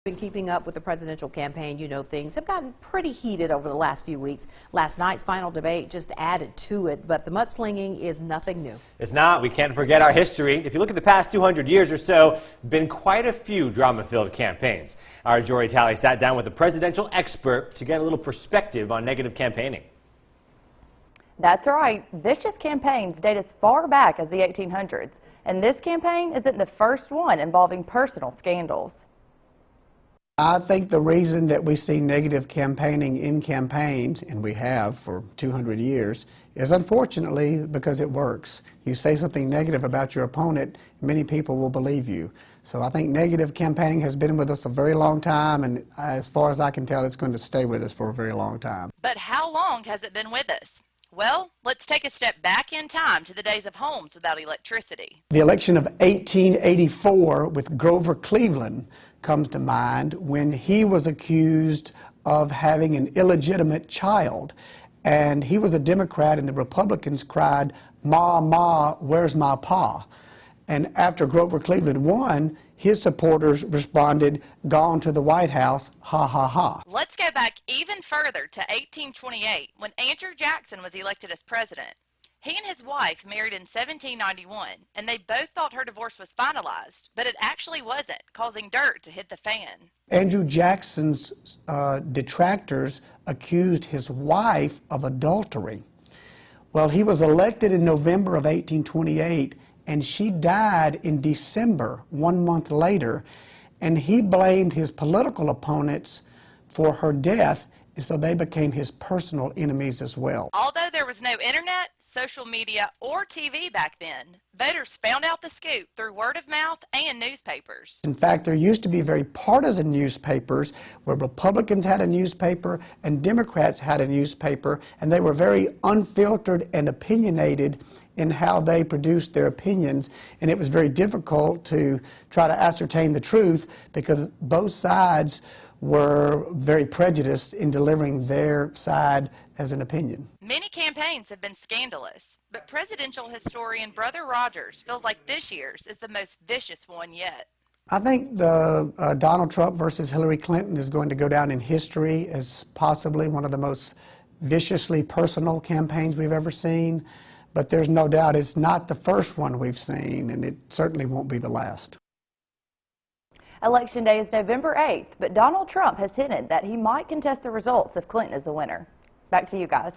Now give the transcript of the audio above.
Been keeping up with the presidential campaign. You know, things have gotten pretty heated over the last few weeks. Last night's final debate just added to it, but the mudslinging is nothing new. It's not. We can't forget our history. If you look at the past 200 years or so, been quite a few drama-filled campaigns. Our Jory Talley sat down with a presidential expert to get a little perspective on negative campaigning. That's right. Vicious campaigns date as far back as the 1800s, and this campaign isn't the first one involving personal scandals. I think the reason that we see negative campaigning in campaigns, and we have for 200 years, is unfortunately because it works. You say something negative about your opponent, many people will believe you. So I think negative campaigning has been with us a very long time, and as far as I can tell, it's going to stay with us for a very long time. But how long has it been with us? Well, let's take a step back in time to the days of homes without electricity. The election of 1884 with Grover Cleveland comes to mind when he was accused of having an illegitimate child. And he was a Democrat, and the Republicans cried, "Ma, Ma, where's my pa?" And after Grover Cleveland won, his supporters responded, "Gone to the White House, ha, ha, ha." Let's go back even further to 1828 when Andrew Jackson was elected as president. He and his wife married in 1791, and they both thought her divorce was finalized, but it actually wasn't, causing dirt to hit the fan. Andrew Jackson's detractors accused his wife of adultery. Well, he was elected in November of 1828, and she died in December, 1 month later, and he blamed his political opponents for her death, and so they became his personal enemies as well. Although there was no internet, social media, or TV back then, voters found out the scoop through word of mouth and newspapers. In fact, there used to be very partisan newspapers where Republicans had a newspaper and Democrats had a newspaper, and they were very unfiltered and opinionated in how they produced their opinions, and it was very difficult to try to ascertain the truth because both sides were very prejudiced in delivering their side as an opinion. Many campaigns have been scandalous, but presidential historian Brother Rogers feels like this year's is the most vicious one yet. I think the Donald Trump versus Hillary Clinton is going to go down in history as possibly one of the most viciously personal campaigns we've ever seen, but there's no doubt it's not the first one we've seen, and it certainly won't be the last. Election day is November 8th, but Donald Trump has hinted that he might contest the results if Clinton is the winner. Back to you guys.